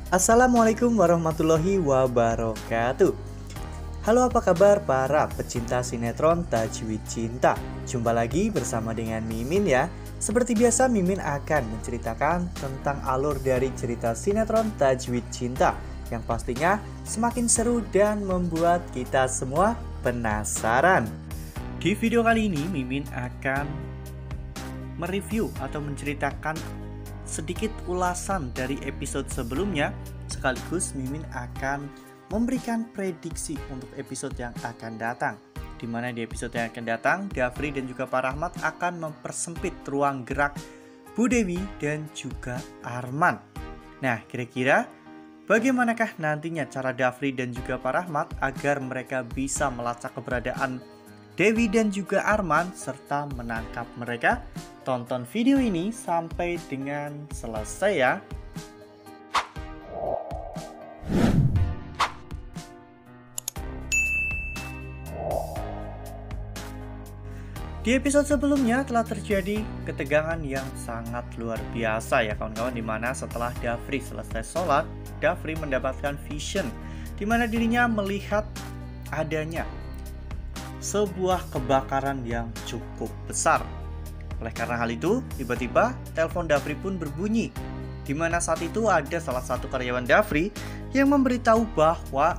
Assalamualaikum warahmatullahi wabarakatuh. Halo, apa kabar para pecinta sinetron Tajwid Cinta? Jumpa lagi bersama dengan Mimin ya. Seperti biasa, Mimin akan menceritakan tentang alur dari cerita sinetron Tajwid Cinta yang pastinya semakin seru dan membuat kita semua penasaran. Di video kali ini, Mimin akan mereview atau menceritakan sedikit ulasan dari episode sebelumnya, sekaligus Mimin akan memberikan prediksi untuk episode yang akan datang. Dimana di episode yang akan datang, Dafri dan juga Pak Rahmat akan mempersempit ruang gerak Bu Dewi dan juga Arman. Nah, kira-kira bagaimanakah nantinya cara Dafri dan juga Pak Rahmat agar mereka bisa melacak keberadaan Dewi dan juga Arman serta menangkap mereka? Tonton video ini sampai dengan selesai ya. Di episode sebelumnya telah terjadi ketegangan yang sangat luar biasa ya kawan-kawan, dimana setelah Dafri selesai sholat, Dafri mendapatkan vision dimana dirinya melihat adanya sebuah kebakaran yang cukup besar. Oleh karena hal itu, tiba-tiba telepon Dafri pun berbunyi, di mana saat itu ada salah satu karyawan Dafri yang memberitahu bahwa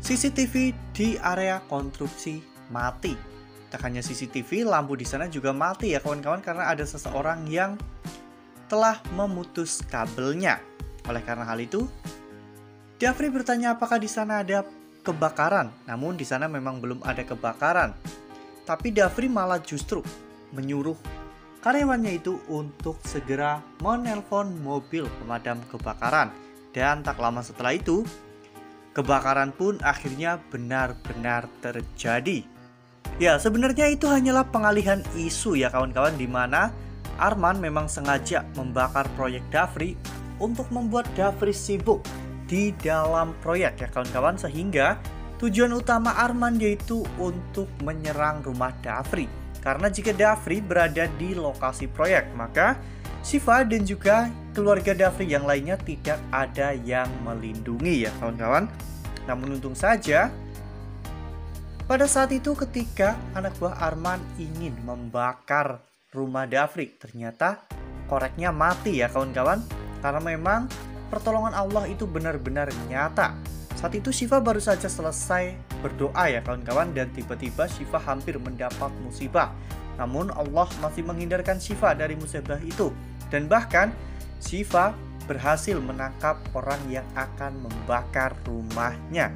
CCTV di area konstruksi mati. Tak hanya CCTV, lampu di sana juga mati ya kawan-kawan, karena ada seseorang yang telah memutus kabelnya. Oleh karena hal itu, Dafri bertanya apakah di sana ada kebakaran. Namun di sana memang belum ada kebakaran. Tapi Dafri malah justru menyuruh karyawannya itu untuk segera menelpon mobil pemadam kebakaran. Dan tak lama setelah itu, kebakaran pun akhirnya benar-benar terjadi. Ya, sebenarnya itu hanyalah pengalihan isu ya kawan-kawan, di mana Arman memang sengaja membakar proyek Dafri untuk membuat Dafri sibuk di dalam proyek ya kawan-kawan, sehingga tujuan utama Arman yaitu untuk menyerang rumah Dafri. Karena jika Dafri berada di lokasi proyek, maka Syifa dan juga keluarga Dafri yang lainnya tidak ada yang melindungi ya kawan-kawan. Namun untung saja, pada saat itu ketika anak buah Arman ingin membakar rumah Dafri, ternyata koreknya mati ya kawan-kawan. Karena memang pertolongan Allah itu benar-benar nyata. Saat itu Syifa baru saja selesai berdoa ya kawan-kawan, dan tiba-tiba Syifa hampir mendapat musibah. Namun Allah masih menghindarkan Syifa dari musibah itu. Dan bahkan Syifa berhasil menangkap orang yang akan membakar rumahnya.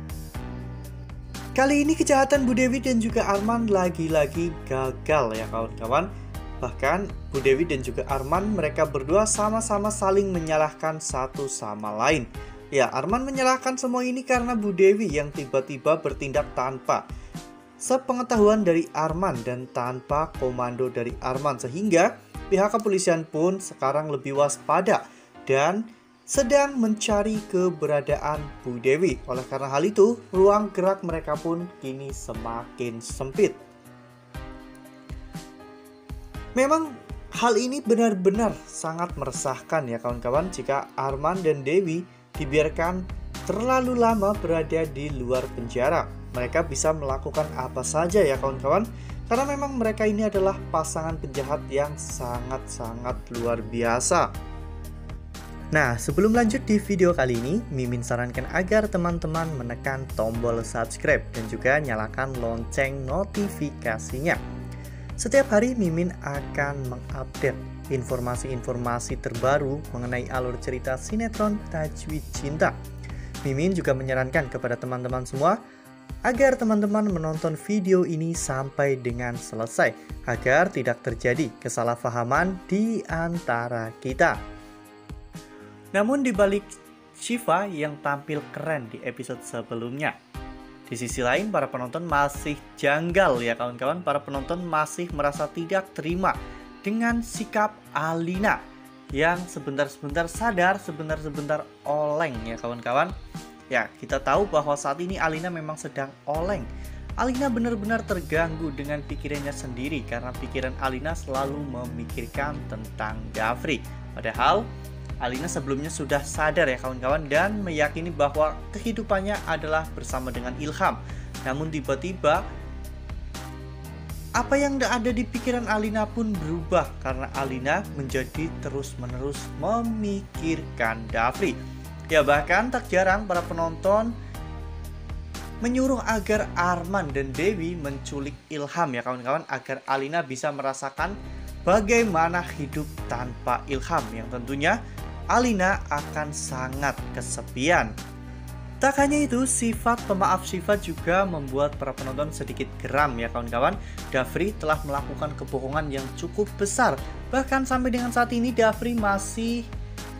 Kali ini kejahatan Bu Dewi dan juga Arman lagi-lagi gagal ya kawan-kawan. Bahkan Bu Dewi dan juga Arman, mereka berdua sama-sama saling menyalahkan satu sama lain. Ya, Arman menyalahkan semua ini karena Bu Dewi yang tiba-tiba bertindak tanpa sepengetahuan dari Arman dan tanpa komando dari Arman, sehingga pihak kepolisian pun sekarang lebih waspada dan sedang mencari keberadaan Bu Dewi. Oleh karena hal itu, ruang gerak mereka pun kini semakin sempit. Memang hal ini benar-benar sangat meresahkan ya kawan-kawan, jika Arman dan Dewi dibiarkan terlalu lama berada di luar penjara. Mereka bisa melakukan apa saja ya kawan-kawan, karena memang mereka ini adalah pasangan penjahat yang sangat-sangat luar biasa. Nah, sebelum lanjut di video kali ini, Mimin sarankan agar teman-teman menekan tombol subscribe dan juga nyalakan lonceng notifikasinya. Setiap hari Mimin akan mengupdate informasi-informasi terbaru mengenai alur cerita sinetron Tajwid Cinta. Mimin juga menyarankan kepada teman-teman semua agar teman-teman menonton video ini sampai dengan selesai, agar tidak terjadi kesalahpahaman di antara kita. Namun dibalik Syifa yang tampil keren di episode sebelumnya, di sisi lain para penonton masih janggal ya kawan-kawan. Para penonton masih merasa tidak terima dengan sikap Alina yang sebentar-sebentar sadar, sebentar-sebentar oleng ya kawan-kawan. Ya, kita tahu bahwa saat ini Alina memang sedang oleng. Alina benar-benar terganggu dengan pikirannya sendiri karena pikiran Alina selalu memikirkan tentang Dafri. Padahal Alina sebelumnya sudah sadar ya kawan-kawan dan meyakini bahwa kehidupannya adalah bersama dengan Ilham. Namun tiba-tiba apa yang ada di pikiran Alina pun berubah karena Alina menjadi terus-menerus memikirkan Dafri. Ya bahkan tak jarang para penonton menyuruh agar Arman dan Dewi menculik Ilham ya kawan-kawan, agar Alina bisa merasakan bagaimana hidup tanpa Ilham, yang tentunya Alina akan sangat kesepian. Tak hanya itu, sifat pemaaf Syifa juga membuat para penonton sedikit geram ya kawan-kawan. Dafri telah melakukan kebohongan yang cukup besar. Bahkan sampai dengan saat ini Dafri masih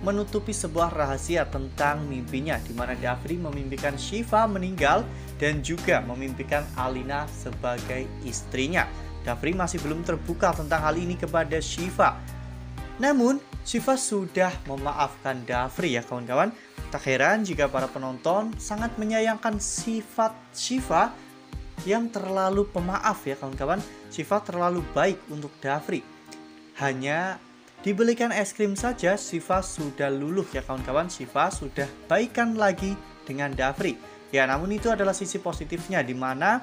menutupi sebuah rahasia tentang mimpinya, di mana Dafri memimpikan Syifa meninggal dan juga memimpikan Alina sebagai istrinya. Dafri masih belum terbuka tentang hal ini kepada Syifa. Namun Syifa sudah memaafkan Dafri ya kawan-kawan. Tak heran jika para penonton sangat menyayangkan sifat Syifa yang terlalu pemaaf ya kawan-kawan. Syifa terlalu baik untuk Dafri. Hanya dibelikan es krim saja Syifa sudah luluh ya kawan-kawan. Syifa sudah baikan lagi dengan Dafri. Ya namun itu adalah sisi positifnya, di mana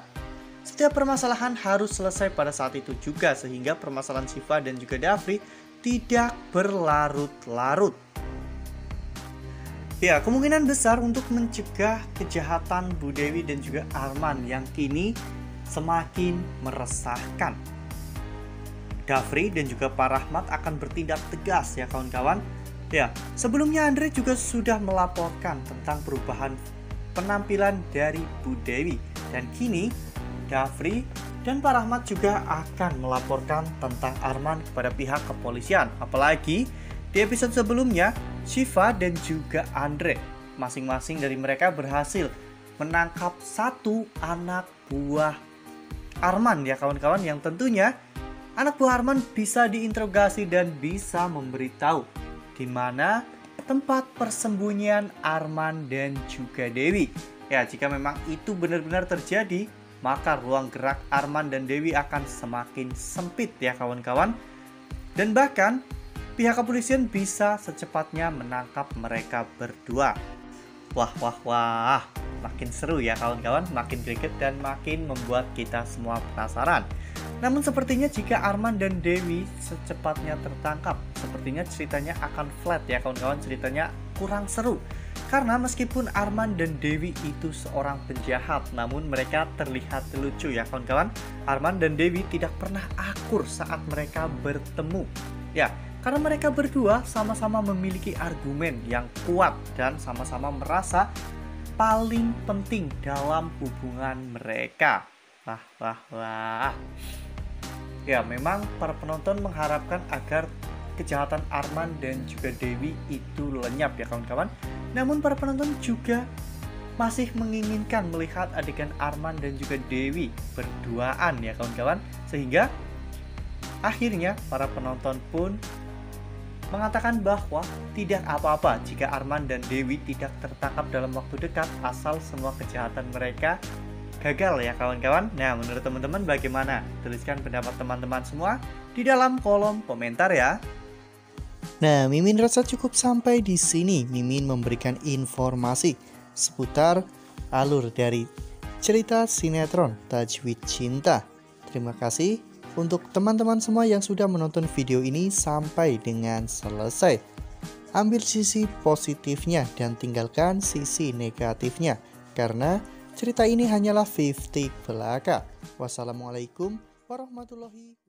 setiap permasalahan harus selesai pada saat itu juga, sehingga permasalahan Syifa dan juga Dafri tidak berlarut-larut. Ya, kemungkinan besar untuk mencegah kejahatan Bu Dewi dan juga Arman yang kini semakin meresahkan. Dafri dan juga Pak Rahmat akan bertindak tegas ya kawan-kawan. Ya, sebelumnya Andre juga sudah melaporkan tentang perubahan penampilan dari Bu Dewi, dan kini Dafri dan Pak Rahmat juga akan melaporkan tentang Arman kepada pihak kepolisian. Apalagi di episode sebelumnya Syifa dan juga Andre, masing-masing dari mereka berhasil menangkap satu anak buah Arman ya kawan-kawan, yang tentunya anak buah Arman bisa diinterogasi dan bisa memberitahu di mana tempat persembunyian Arman dan juga Dewi. Ya, jika memang itu benar-benar terjadi, maka ruang gerak Arman dan Dewi akan semakin sempit ya kawan-kawan. Dan bahkan pihak kepolisian bisa secepatnya menangkap mereka berdua. Wah, makin seru ya kawan-kawan, makin greget dan makin membuat kita semua penasaran. Namun sepertinya jika Arman dan Dewi secepatnya tertangkap, sepertinya ceritanya akan flat ya kawan-kawan, ceritanya kurang seru. Karena meskipun Arman dan Dewi itu seorang penjahat, namun mereka terlihat lucu ya kawan-kawan. Arman dan Dewi tidak pernah akur saat mereka bertemu. Ya, karena mereka berdua sama-sama memiliki argumen yang kuat dan sama-sama merasa paling penting dalam hubungan mereka. Wah. Ya, memang para penonton mengharapkan agar kejahatan Arman dan juga Dewi itu lenyap ya kawan-kawan. Namun para penonton juga masih menginginkan melihat adegan Arman dan juga Dewi berduaan ya kawan-kawan. Sehingga akhirnya para penonton pun mengatakan bahwa tidak apa-apa jika Arman dan Dewi tidak tertangkap dalam waktu dekat, asal semua kejahatan mereka gagal ya kawan-kawan. Nah, menurut teman-teman bagaimana? Tuliskan pendapat teman-teman semua di dalam kolom komentar ya. Nah, Mimin rasa cukup sampai di sini. Mimin memberikan informasi seputar alur dari cerita sinetron Tajwid Cinta. Terima kasih untuk teman-teman semua yang sudah menonton video ini sampai dengan selesai. Ambil sisi positifnya dan tinggalkan sisi negatifnya, karena cerita ini hanyalah 50 belaka. Wassalamualaikum warahmatullahi wabarakatuh.